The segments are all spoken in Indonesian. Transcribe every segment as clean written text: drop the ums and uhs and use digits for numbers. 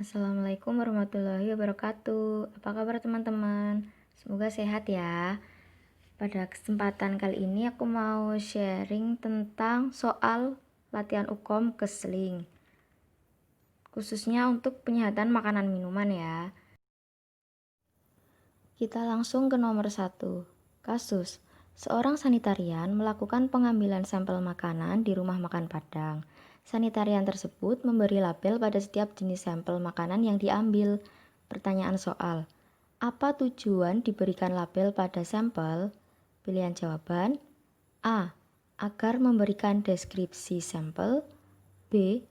Assalamualaikum warahmatullahi wabarakatuh. Apa kabar teman-teman? Semoga sehat ya. Pada kesempatan kali ini aku mau sharing tentang soal latihan UKOM Kesling, khususnya untuk penyehatan makanan minuman ya. Kita langsung ke nomor 1. Kasus: seorang sanitarian melakukan pengambilan sampel makanan di rumah makan Padang. Sanitarian tersebut memberi label pada setiap jenis sampel makanan yang diambil. Pertanyaan soal: apa tujuan diberikan label pada sampel? Pilihan jawaban: A. Agar memberikan deskripsi sampel. B.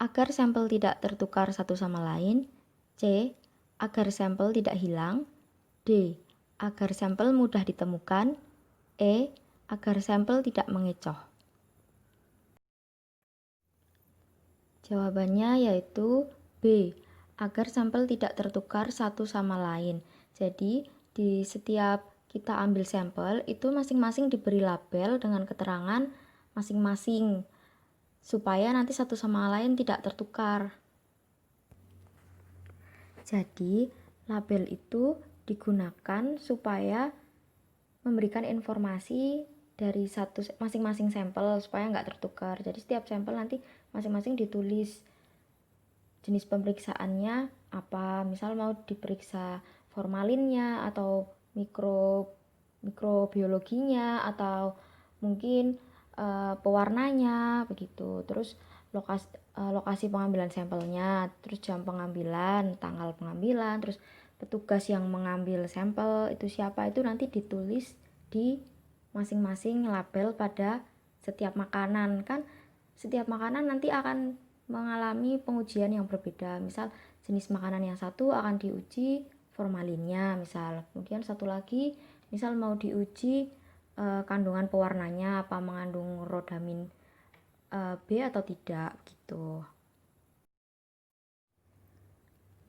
Agar sampel tidak tertukar satu sama lain. C. Agar sampel tidak hilang. D. Agar sampel mudah ditemukan. E. Agar sampel tidak mengecoh. Jawabannya yaitu B. Agar sampel tidak tertukar satu sama lain. Jadi di setiap kita ambil sampel itu masing-masing diberi label dengan keterangan masing-masing supaya nanti satu sama lain tidak tertukar. Jadi label itu digunakan supaya memberikan informasi dari masing-masing sampel supaya nggak tertukar. Jadi setiap sampel nanti masing-masing ditulis jenis pemeriksaannya apa, misal mau diperiksa formalinnya atau mikrobiologinya atau mungkin pewarnanya begitu. Terus lokasi pengambilan sampelnya, terus jam pengambilan, tanggal pengambilan, terus petugas yang mengambil sampel itu siapa, itu nanti ditulis di masing-masing label pada setiap makanan. Kan setiap makanan nanti akan mengalami pengujian yang berbeda. Misal jenis makanan yang satu akan diuji formalinnya misal, kemudian satu lagi misal mau diuji kandungan pewarnanya apa mengandung rodamin B atau tidak gitu.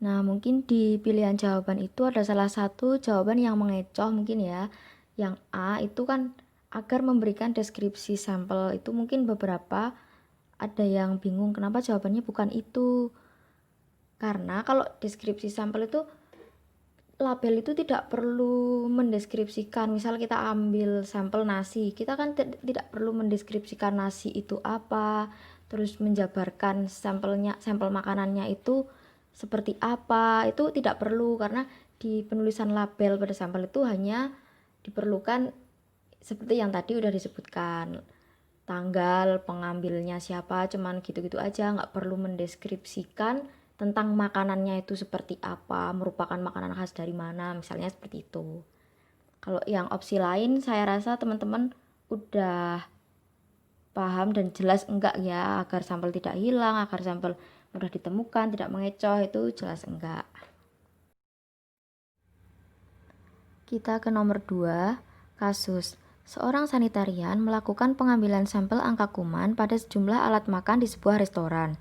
Nah, mungkin di pilihan jawaban itu ada salah satu jawaban yang mengecoh mungkin ya. Yang A itu kan agar memberikan deskripsi sampel, itu mungkin beberapa ada yang bingung kenapa jawabannya bukan itu. Karena kalau deskripsi sampel itu label itu tidak perlu mendeskripsikan. Misal kita ambil sampel nasi, kita kan tidak perlu mendeskripsikan nasi itu apa, terus menjabarkan sampel makanannya itu seperti apa, itu tidak perlu karena di penulisan label pada sampel itu hanya diperlukan seperti yang tadi udah disebutkan, tanggal pengambilnya siapa, cuman gitu-gitu aja, nggak perlu mendeskripsikan tentang makanannya itu seperti apa, merupakan makanan khas dari mana, misalnya seperti itu. Kalau yang opsi lain saya rasa teman-teman udah paham dan jelas enggak ya, agar sampel tidak hilang, agar sampel mudah ditemukan, tidak mengecoh, itu jelas enggak. Kita ke nomor 2, kasus seorang sanitarian melakukan pengambilan sampel angka kuman pada sejumlah alat makan di sebuah restoran.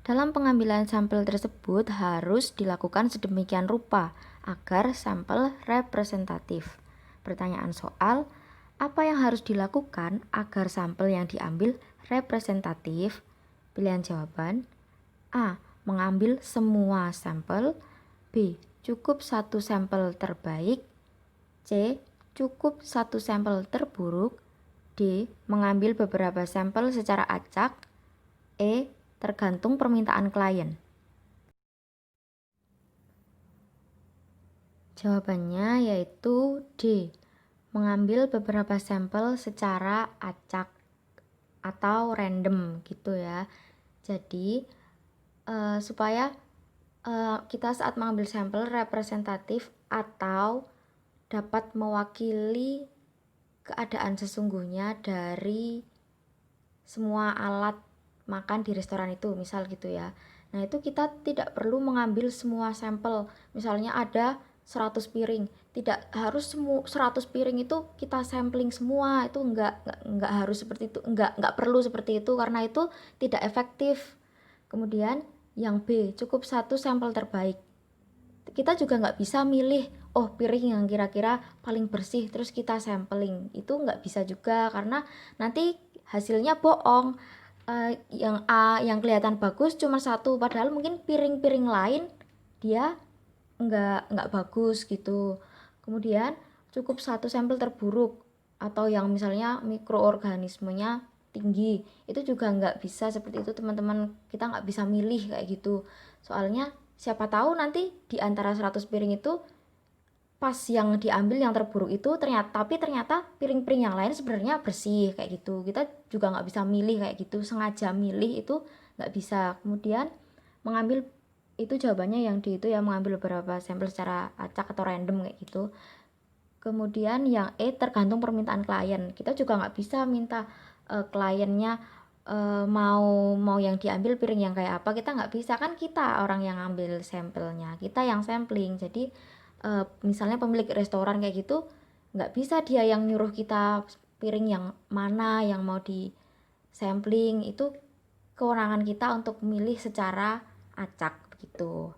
Dalam pengambilan sampel tersebut harus dilakukan sedemikian rupa agar sampel representatif. Pertanyaan soal: apa yang harus dilakukan agar sampel yang diambil representatif? Pilihan jawaban: A. Mengambil semua sampel. B. Cukup satu sampel terbaik. C. Cukup satu sampel terburuk. D. Mengambil beberapa sampel secara acak. E. Tergantung permintaan klien. Jawabannya yaitu D. Mengambil beberapa sampel secara acak atau random gitu ya. Jadi supaya kita saat mengambil sampel representatif atau dapat mewakili keadaan sesungguhnya dari semua alat makan di restoran itu, misal gitu ya. Nah, itu kita tidak perlu mengambil semua sampel. Misalnya ada 100 piring, tidak harus semua 100 piring itu kita sampling semua. Itu enggak harus seperti itu, enggak perlu seperti itu karena itu tidak efektif. Kemudian yang B, cukup satu sampel terbaik. Kita juga nggak bisa milih piring yang kira-kira paling bersih terus kita sampling, itu nggak bisa juga karena nanti hasilnya bohong. yang A yang kelihatan bagus cuma satu, padahal mungkin piring-piring lain dia nggak bagus gitu. Kemudian cukup satu sampel terburuk atau yang misalnya mikroorganismenya tinggi, itu juga nggak bisa seperti itu teman-teman. Kita nggak bisa milih kayak gitu, soalnya siapa tahu nanti di antara 100 piring itu pas yang diambil yang terburuk itu ternyata piring-piring yang lain sebenarnya bersih kayak gitu. Kita juga nggak bisa milih kayak gitu, sengaja milih itu nggak bisa. Kemudian mengambil itu jawabannya yang di itu ya, mengambil beberapa sampel secara acak atau random kayak gitu. Kemudian yang E, tergantung permintaan klien. Kita juga nggak bisa minta kliennya mau yang diambil piring yang kayak apa. Kita nggak bisa, kan kita orang yang ambil sampelnya, kita yang sampling. Jadi misalnya pemilik restoran kayak gitu, nggak bisa dia yang nyuruh kita piring yang mana yang mau di sampling. Itu kewenangan kita untuk memilih secara acak begitu.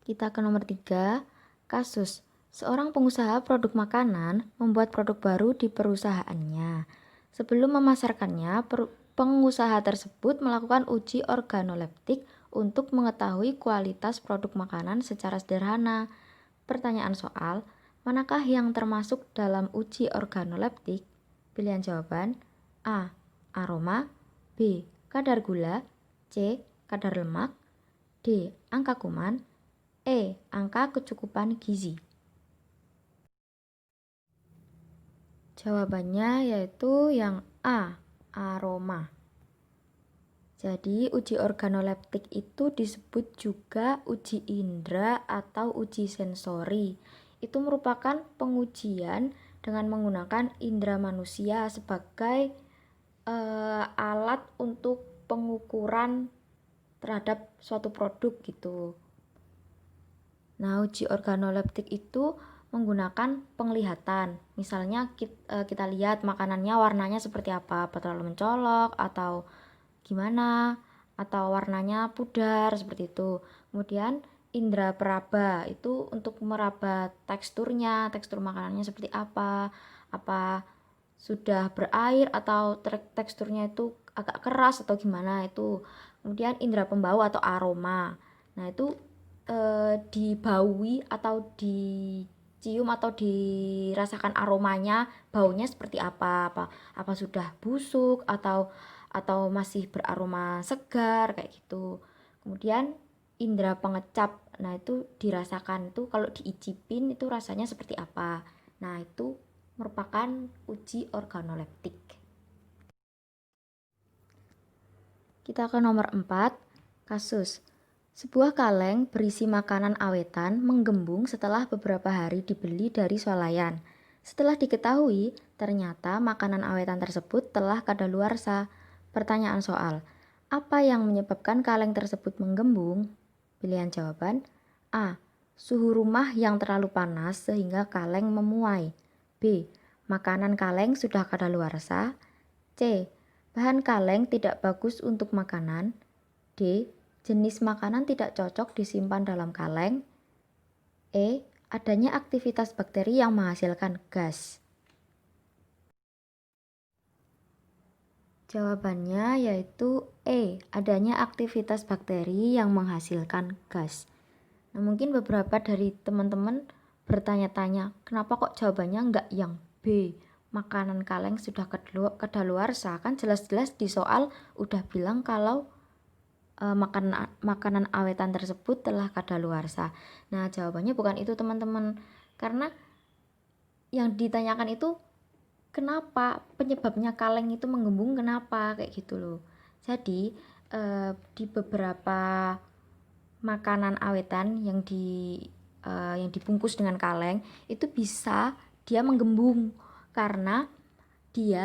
Kita ke nomor 3, kasus. Seorang pengusaha produk makanan membuat produk baru di perusahaannya. Sebelum memasarkannya, pengusaha tersebut melakukan uji organoleptik untuk mengetahui kualitas produk makanan secara sederhana. Pertanyaan soal, manakah yang termasuk dalam uji organoleptik? Pilihan jawaban: A. Aroma, B. Kadar gula, C. Kadar lemak, D. Angka kuman, E. Angka kecukupan gizi. Jawabannya yaitu yang A. Aroma. Jadi uji organoleptik itu disebut juga uji indera atau uji sensori. Itu merupakan pengujian dengan menggunakan indera manusia sebagai alat untuk pengukuran terhadap suatu produk gitu. Nah, uji organoleptik itu menggunakan penglihatan. Misalnya kita lihat makanannya warnanya seperti apa terlalu mencolok atau gimana, atau warnanya pudar seperti itu. Kemudian indera peraba itu untuk meraba teksturnya, tekstur makanannya seperti apa sudah berair atau teksturnya itu agak keras atau gimana itu. Kemudian indera pembau atau aroma. Nah, itu dibaui atau dicium atau dirasakan aromanya, baunya seperti apa sudah busuk atau masih beraroma segar kayak gitu. Kemudian indera pengecap, nah itu dirasakan itu kalau diicipin itu rasanya seperti apa. Nah, itu merupakan uji organoleptik. Kita ke nomor 4, kasus. Sebuah kaleng berisi makanan awetan menggembung setelah beberapa hari dibeli dari swalayan. Setelah diketahui, ternyata makanan awetan tersebut telah kadaluarsa. Pertanyaan soal, apa yang menyebabkan kaleng tersebut menggembung? Pilihan jawaban: A. Suhu rumah yang terlalu panas sehingga kaleng memuai. B. Makanan kaleng sudah kadaluarsa. C. Bahan kaleng tidak bagus untuk makanan. D. Jenis makanan tidak cocok disimpan dalam kaleng. E. Adanya aktivitas bakteri yang menghasilkan gas. Jawabannya yaitu E. Adanya aktivitas bakteri yang menghasilkan gas. Nah, mungkin beberapa dari teman-teman bertanya-tanya, kenapa kok jawabannya enggak yang B? Makanan kaleng sudah kadaluarsa, kan jelas-jelas di soal udah bilang kalau makanan awetan tersebut telah kadaluarsa. Nah, jawabannya bukan itu teman-teman, karena yang ditanyakan itu kenapa penyebabnya kaleng itu menggembung, kenapa kayak gitu loh. Jadi di beberapa makanan awetan yang dibungkus dengan kaleng itu bisa dia menggembung karena di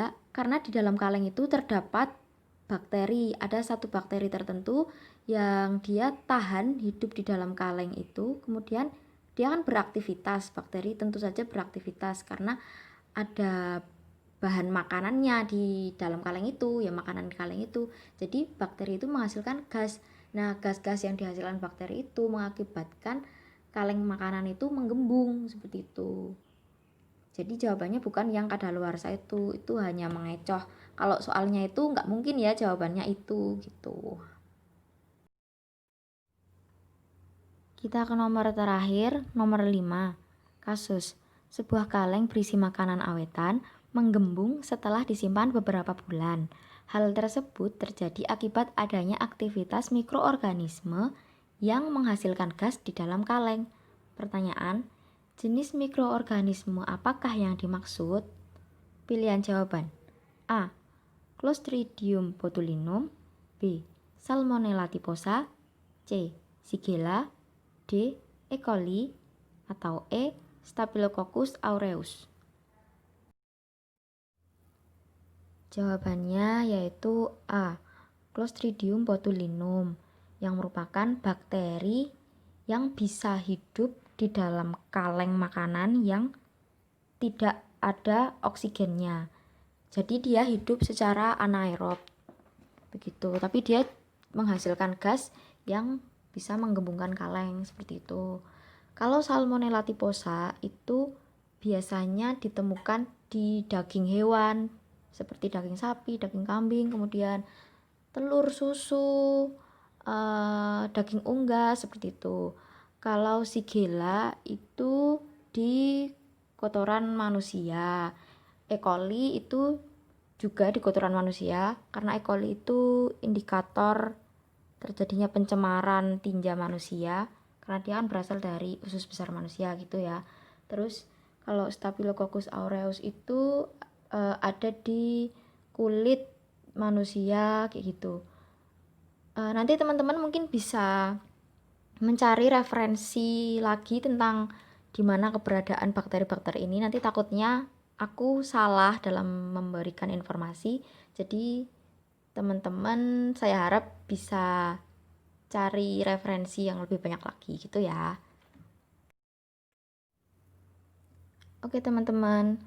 dalam kaleng itu terdapat bakteri. Ada satu bakteri tertentu yang dia tahan hidup di dalam kaleng itu, kemudian dia akan beraktivitas. Bakteri tentu saja beraktivitas karena ada bahan makanannya di dalam kaleng itu, ya makanan di kaleng itu. Jadi bakteri itu menghasilkan gas. Nah, gas-gas yang dihasilkan bakteri itu mengakibatkan kaleng makanan itu menggembung seperti itu. Jadi jawabannya bukan yang kadaluarsa itu hanya mengecoh. Kalau soalnya itu nggak mungkin ya jawabannya itu gitu. Kita ke nomor terakhir, nomor 5. Kasus, sebuah kaleng berisi makanan awetan menggembung setelah disimpan beberapa bulan. Hal tersebut terjadi akibat adanya aktivitas mikroorganisme yang menghasilkan gas di dalam kaleng. Pertanyaan, jenis mikroorganisme apakah yang dimaksud? Pilihan jawaban. A. Clostridium botulinum. B. Salmonella typhosa. C. Shigella. D. E. coli. Atau E. Staphylococcus aureus. Jawabannya yaitu A. Clostridium botulinum, yang merupakan bakteri yang bisa hidup di dalam kaleng makanan yang tidak ada oksigennya. Jadi dia hidup secara anaerob. Begitu. Tapi dia menghasilkan gas yang bisa menggembungkan kaleng seperti itu. Kalau Salmonella typhosa itu biasanya ditemukan di daging hewan seperti daging sapi, daging kambing, kemudian telur, susu, daging unggas seperti itu. Kalau Shigella itu di kotoran manusia. E. coli itu juga di kotoran manusia, karena E. coli itu indikator terjadinya pencemaran tinja manusia, karena dia kan berasal dari usus besar manusia gitu ya. Terus kalau Staphylococcus aureus itu ada di kulit manusia kayak gitu. Nanti teman-teman mungkin bisa mencari referensi lagi tentang di mana keberadaan bakteri-bakteri ini. Nanti takutnya aku salah dalam memberikan informasi. Jadi teman-teman saya harap bisa cari referensi yang lebih banyak lagi gitu ya. Oke teman-teman,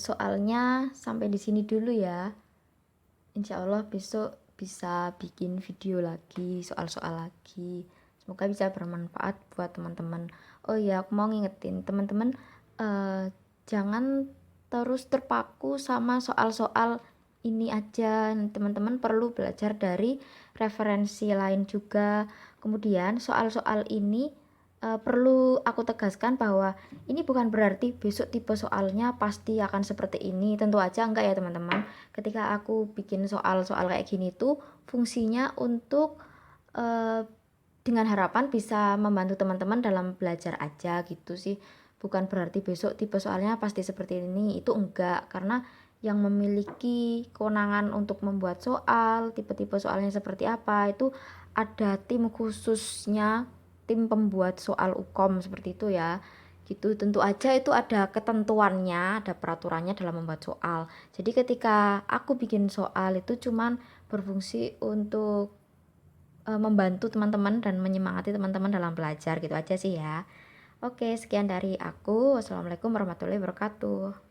soalnya sampai di sini dulu ya. Insya Allah besok bisa bikin video lagi, soal-soal lagi. Semoga bisa bermanfaat buat teman-teman. Oh iya, aku mau ngingetin teman-teman, jangan terus terpaku sama soal-soal ini aja. Teman-teman perlu belajar dari referensi lain juga. Kemudian soal-soal ini perlu aku tegaskan bahwa ini bukan berarti besok tipe soalnya pasti akan seperti ini. Tentu aja enggak ya teman-teman. Ketika aku bikin soal-soal kayak gini tuh fungsinya untuk dengan harapan bisa membantu teman-teman dalam belajar aja gitu sih. Bukan berarti besok tipe soalnya pasti seperti ini, itu enggak. Karena yang memiliki kewenangan untuk membuat soal, tipe-tipe soalnya seperti apa, itu ada tim khususnya, tim pembuat soal UKOM seperti itu ya. Gitu, tentu aja itu ada ketentuannya, ada peraturannya dalam membuat soal. Jadi ketika aku bikin soal itu cuman berfungsi untuk membantu teman-teman dan menyemangati teman-teman dalam belajar gitu aja sih ya. Oke, sekian dari aku. Wassalamualaikum warahmatullahi wabarakatuh.